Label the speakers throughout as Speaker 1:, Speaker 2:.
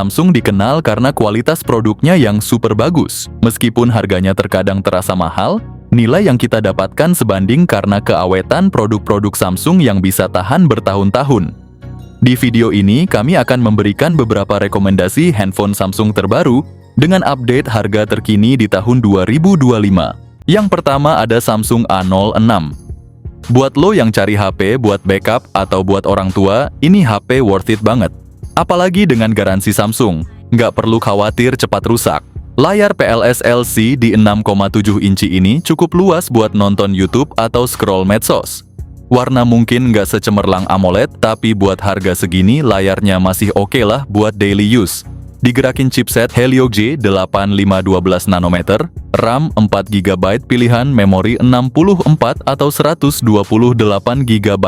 Speaker 1: Samsung dikenal karena kualitas produknya yang super bagus. Meskipun harganya terkadang terasa mahal, nilai yang kita dapatkan sebanding karena keawetan produk-produk Samsung yang bisa tahan bertahun-tahun. Di video ini, kami akan memberikan beberapa rekomendasi handphone Samsung terbaru dengan update harga terkini di tahun 2025. Yang pertama ada Samsung A06. Buat lo yang cari HP buat backup atau buat orang tua, ini HP worth it banget. Apalagi dengan garansi Samsung, nggak perlu khawatir cepat rusak. Layar PLS LC di 6,7 inci ini cukup luas buat nonton YouTube atau scroll medsos. Warna mungkin nggak secemerlang AMOLED, tapi buat harga segini layarnya masih oke lah buat daily use. Digerakin chipset Helio G8512 nanometer, RAM 4GB, pilihan memori 64 atau 128 GB.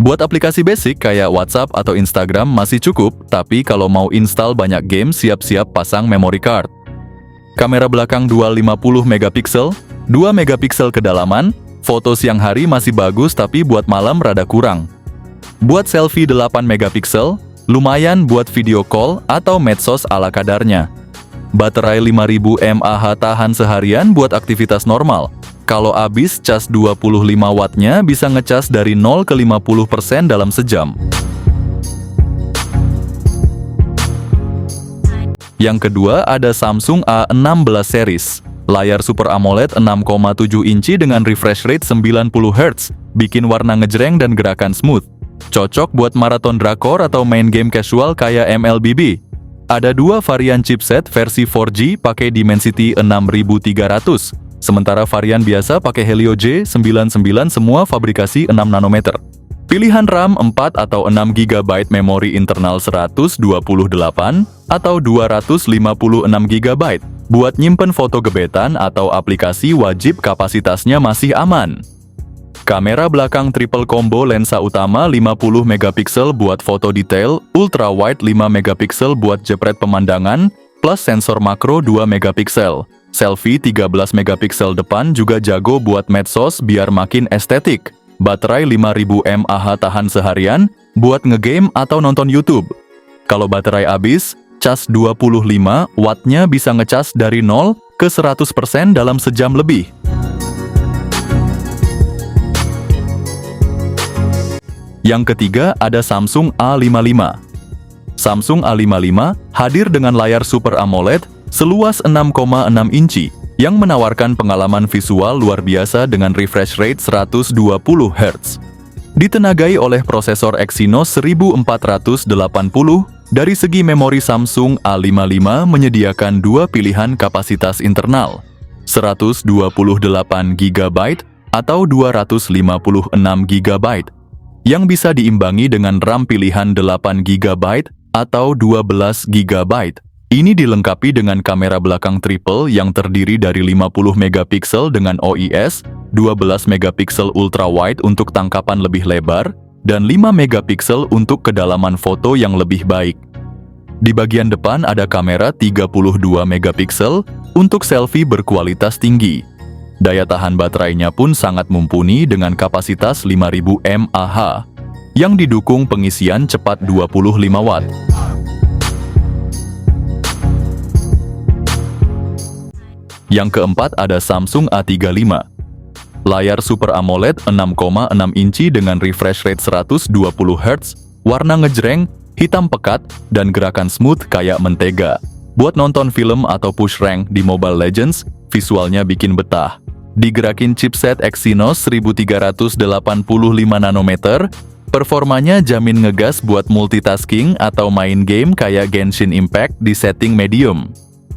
Speaker 1: Buat aplikasi basic kayak WhatsApp atau Instagram masih cukup, tapi kalau mau install banyak game siap-siap pasang memory card. Kamera belakang dual 50 megapiksel, 2 megapiksel kedalaman, foto siang hari masih bagus tapi buat malam rada kurang. Buat selfie 8 megapiksel, lumayan buat video call atau medsos ala kadarnya. Baterai 5000 mAh tahan seharian buat aktivitas normal. Kalau habis cas 25 wattnya bisa ngecas dari 0 ke 50% dalam sejam. Yang kedua ada Samsung A16 series. Layar Super AMOLED 6,7 inci dengan refresh rate 90 Hz, bikin warna ngejreng dan gerakan smooth. Cocok buat maraton drakor atau main game casual kayak MLBB. Ada dua varian chipset versi 4G pakai Dimensity 6300, sementara varian biasa pakai Helio G99 semua fabrikasi 6 nanometer. Pilihan RAM 4 atau 6 GB, memori internal 128 atau 256 GB. Buat nyimpen foto gebetan atau aplikasi wajib kapasitasnya masih aman. Kamera belakang triple combo, lensa utama 50 megapiksel buat foto detail, ultra wide 5 megapiksel buat jepret pemandangan, plus sensor makro 2 megapiksel. Selfie 13 megapiksel depan juga jago buat medsos biar makin estetik. Baterai 5000 mAh tahan seharian buat ngegame atau nonton YouTube. Kalau baterai habis, cas 25 wattnya bisa ngecas dari 0 ke 100% dalam sejam lebih. Yang ketiga ada Samsung A55. Samsung A55 hadir dengan layar Super AMOLED seluas 6,6 inci yang menawarkan pengalaman visual luar biasa dengan refresh rate 120 Hz. Ditenagai oleh prosesor Exynos 1480, dari segi memori Samsung A55 menyediakan dua pilihan kapasitas internal, 128 GB atau 256 GB, yang bisa diimbangi dengan RAM pilihan 8 GB atau 12 GB. Ini dilengkapi dengan kamera belakang triple yang terdiri dari 50 megapiksel dengan OIS, 12 megapiksel ultra wide untuk tangkapan lebih lebar, dan 5 megapiksel untuk kedalaman foto yang lebih baik. Di bagian depan ada kamera 32 megapiksel untuk selfie berkualitas tinggi. Daya tahan baterainya pun sangat mumpuni dengan kapasitas 5000 mAh, yang didukung pengisian cepat 25 watt. Yang keempat ada Samsung A35. Layar Super AMOLED 6,6 inci dengan refresh rate 120 Hz, warna ngejreng, hitam pekat, dan gerakan smooth kayak mentega. Buat nonton film atau push rank di Mobile Legends, visualnya bikin betah. Digerakin chipset Exynos 1385 nanometer, performanya jamin ngegas buat multitasking atau main game kayak Genshin Impact di setting medium.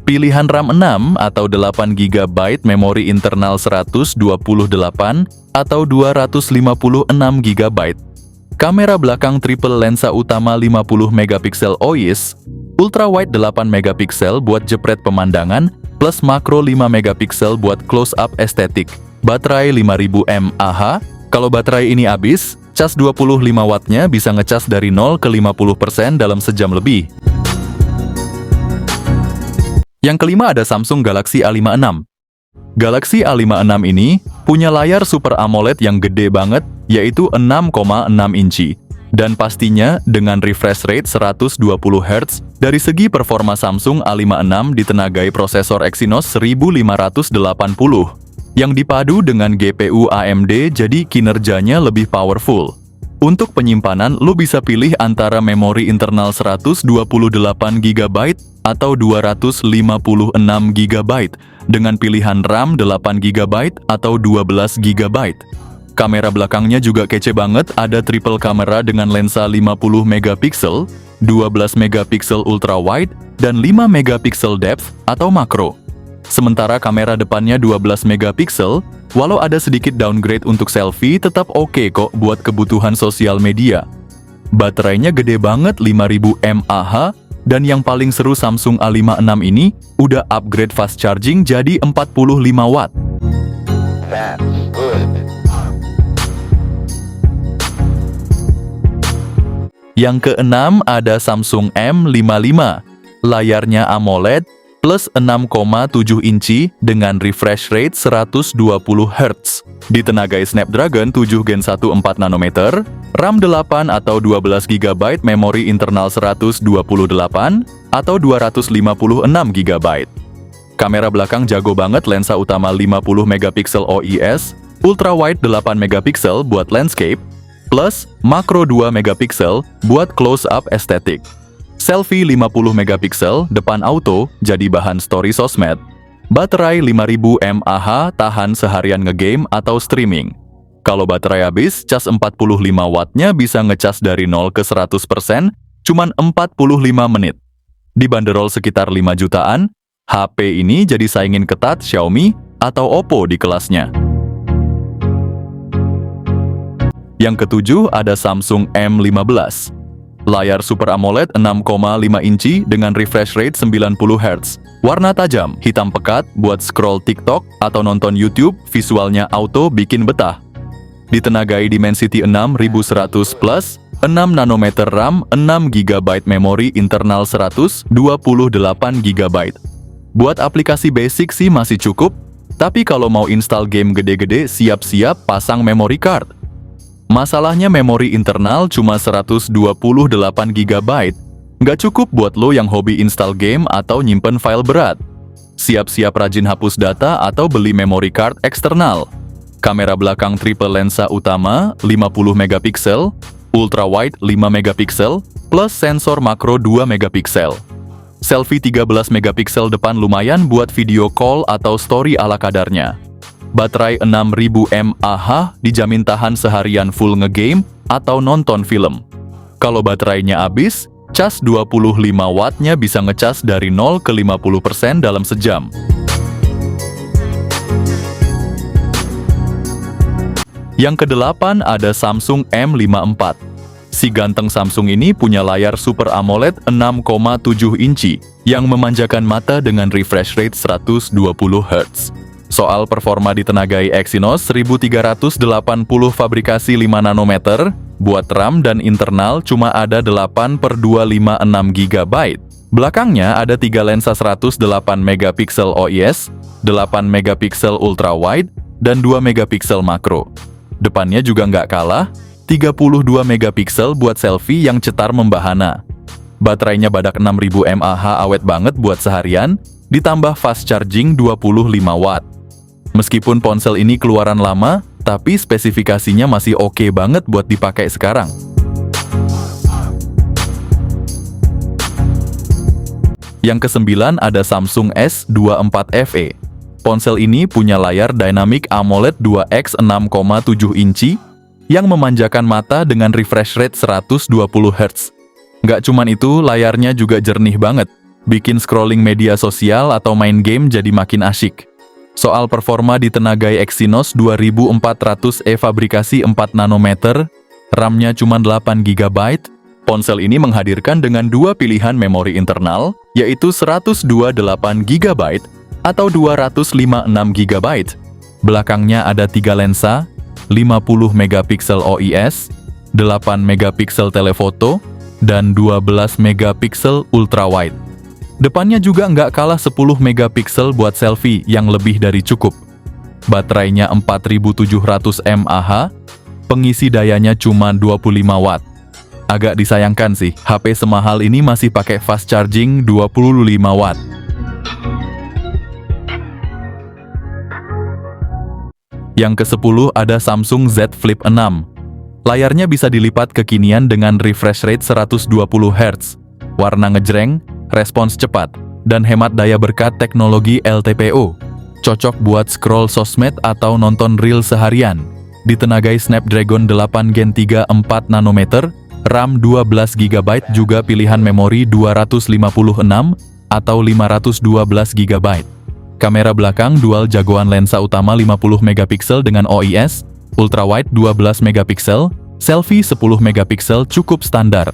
Speaker 1: Pilihan RAM 6 atau 8 GB, memori internal 128 atau 256 GB. Kamera belakang triple, lensa utama 50 megapiksel OIS, ultra wide 8 megapiksel buat jepret pemandangan, plus makro 5 megapiksel buat close up estetik. Baterai 5000 mAh, kalau baterai ini habis, cas 25 wattnya bisa ngecas dari 0 ke 50% dalam sejam lebih. Yang kelima ada Samsung Galaxy A56. Galaxy A56 ini punya layar Super AMOLED yang gede banget, yaitu 6,6 inci. Dan pastinya dengan refresh rate 120 Hz, dari segi performa Samsung A56 ditenagai prosesor Exynos 1580 yang dipadu dengan GPU AMD jadi kinerjanya lebih powerful. Untuk penyimpanan, lo bisa pilih antara memori internal 128 GB atau 256 GB dengan pilihan RAM 8 GB atau 12 GB. Kamera belakangnya juga kece banget, ada triple kamera dengan lensa 50 megapiksel, 12 megapiksel ultra wide, dan 5 megapiksel depth atau makro. Sementara kamera depannya 12 megapiksel, walau ada sedikit downgrade untuk selfie, tetap oke kok buat kebutuhan sosial media. Baterainya gede banget 5000 mAh, dan yang paling seru Samsung A56 ini udah upgrade fast charging jadi 45 watt.
Speaker 2: That's good.
Speaker 1: Yang keenam ada Samsung M55. Layarnya AMOLED plus 6,7 inci dengan refresh rate 120 Hz. Ditenagai Snapdragon 7 Gen 1 4 nanometer, RAM 8 atau 12 GB, memori internal 128 atau 256 GB. Kamera belakang jago banget, lensa utama 50 megapiksel OIS, ultra wide 8 megapiksel buat landscape, plus makro 2 megapiksel buat close-up estetik. Selfie 50 megapiksel, depan auto, jadi bahan story sosmed. Baterai 5000 mAh, tahan seharian ngegame atau streaming. Kalau baterai habis, cas 45 wattnya bisa ngecas dari 0 ke 100%, cuman 45 menit. Dibanderol sekitar 5 jutaan, HP ini jadi saingin ketat Xiaomi atau Oppo di kelasnya. Yang ketujuh ada Samsung M15. Layar Super AMOLED 6,5 inci dengan refresh rate 90 Hz. Warna tajam, hitam pekat buat scroll TikTok atau nonton YouTube, visualnya auto bikin betah. Ditenagai Dimensity 6100 Plus, 6 nanometer RAM, 6 GB memori internal 128 GB. Buat aplikasi basic sih masih cukup, tapi kalau mau install game gede-gede siap-siap pasang memory card. Masalahnya memori internal cuma 128 GB. Nggak cukup buat lo yang hobi install game atau nyimpen file berat. Siap-siap rajin hapus data atau beli memory card eksternal. Kamera belakang triple lensa utama 50 megapiksel, ultra wide 5 megapiksel, plus sensor makro 2 megapiksel. Selfie 13 megapiksel depan lumayan buat video call atau story ala kadarnya. Baterai 6000 mAh dijamin tahan seharian full ngegame atau nonton film. Kalau baterainya habis, cas 25 wattnya bisa ngecas dari 0 ke 50% dalam sejam. Yang kedelapan ada Samsung M54. Si ganteng Samsung ini punya layar Super AMOLED 6,7 inci yang memanjakan mata dengan refresh rate 120 Hz. Soal performa ditenagai Exynos 1380 fabrikasi 5 nanometer, buat RAM dan internal cuma ada 8/256 GB. Belakangnya ada 3 lensa 108 megapiksel OIS, 8 megapiksel ultra wide, dan 2 megapiksel makro. Depannya juga nggak kalah, 32 megapiksel buat selfie yang cetar membahana. Baterainya badak 6000 mAh, awet banget buat seharian, ditambah fast charging 25 watt. Meskipun ponsel ini keluaran lama, tapi spesifikasinya masih oke banget buat dipakai sekarang. Yang kesembilan ada Samsung S24 FE. Ponsel ini punya layar Dynamic AMOLED 2X 6,7 inci yang memanjakan mata dengan refresh rate 120 Hz. Nggak cuman itu, layarnya juga jernih banget, bikin scrolling media sosial atau main game jadi makin asyik. Soal performa ditenagai Exynos 2400E fabrikasi 4 nanometer, RAM-nya cuma 8 GB. Ponsel ini menghadirkan dengan dua pilihan memori internal, yaitu 128 GB atau 256 GB. Belakangnya ada 3 lensa, 50 megapiksel OIS, 8 megapiksel telefoto, dan 12 megapiksel ultrawide. Depannya juga nggak kalah 10 megapiksel buat selfie yang lebih dari cukup. Baterainya 4700 mAh, pengisi dayanya cuma 25 watt. Agak disayangkan sih, HP semahal ini masih pakai fast charging 25 watt. Yang ke-10 ada Samsung Z Flip 6. Layarnya bisa dilipat kekinian dengan refresh rate 120 Hz, warna ngejreng, respons cepat, dan hemat daya berkat teknologi LTPO. Cocok buat scroll sosmed atau nonton reel seharian. Ditenagai Snapdragon 8 Gen 3 4 nanometer, RAM 12GB, juga pilihan memori 256 atau 512 GB. Kamera belakang dual jagoan, lensa utama 50 megapiksel dengan OIS, ultrawide 12 megapiksel, selfie 10 megapiksel cukup standar.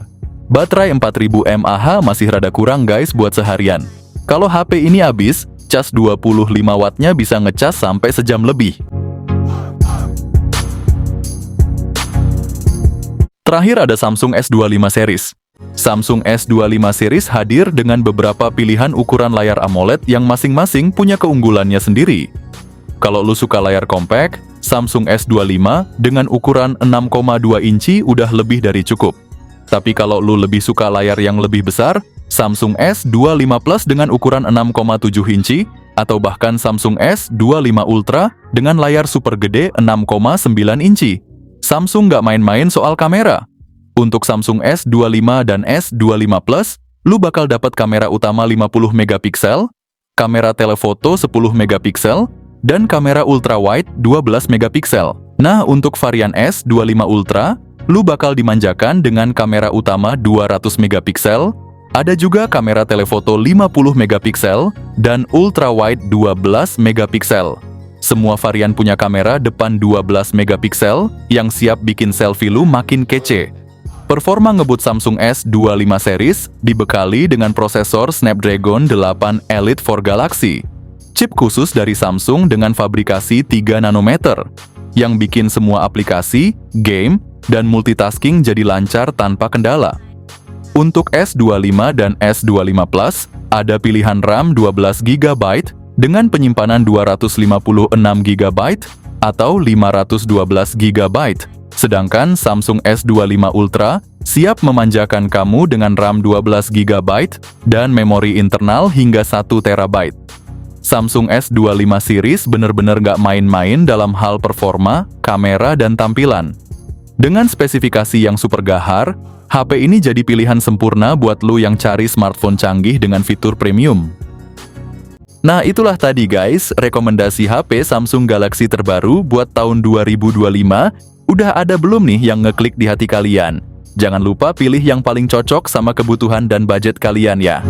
Speaker 1: Baterai 4000 mAh masih rada kurang guys buat seharian. Kalau HP ini habis, cas 25 wattnya bisa ngecas sampai sejam lebih. Terakhir ada Samsung S25 series. Samsung S25 series hadir dengan beberapa pilihan ukuran layar AMOLED yang masing-masing punya keunggulannya sendiri. Kalau lu suka layar compact, Samsung S25 dengan ukuran 6,2 inci udah lebih dari cukup. Tapi kalau lu lebih suka layar yang lebih besar, Samsung S25 Plus dengan ukuran 6,7 inci, atau bahkan Samsung S25 Ultra dengan layar super gede 6,9 inci. Samsung nggak main-main soal kamera. Untuk Samsung S25 dan S25 Plus, lu bakal dapat kamera utama 50 megapiksel, kamera telefoto 10 megapiksel, dan kamera ultrawide 12 megapiksel. Nah, untuk varian S25 Ultra, lu bakal dimanjakan dengan kamera utama 200 megapiksel, ada juga kamera telefoto 50 megapiksel, dan ultrawide 12 megapiksel. Semua varian punya kamera depan 12 megapiksel yang siap bikin selfie lu makin kece. Performa ngebut Samsung S25 series dibekali dengan prosesor Snapdragon 8 Elite for Galaxy. Chip khusus dari Samsung dengan fabrikasi 3 nanometer, yang bikin semua aplikasi, game, dan multitasking jadi lancar tanpa kendala. Untuk S25 dan S25 Plus, ada pilihan RAM 12GB dengan penyimpanan 256 GB atau 512 GB. Sedangkan Samsung S25 Ultra siap memanjakan kamu dengan RAM 12 GB dan memori internal hingga 1 TB. Samsung S25 series bener-bener gak main-main dalam hal performa, kamera, dan tampilan. Dengan spesifikasi yang super gahar, HP ini jadi pilihan sempurna buat lu yang cari smartphone canggih dengan fitur premium. Nah, itulah tadi guys, rekomendasi HP Samsung Galaxy terbaru buat tahun 2025. Udah ada belum nih yang ngeklik di hati kalian? Jangan lupa pilih yang paling cocok sama kebutuhan dan budget kalian ya.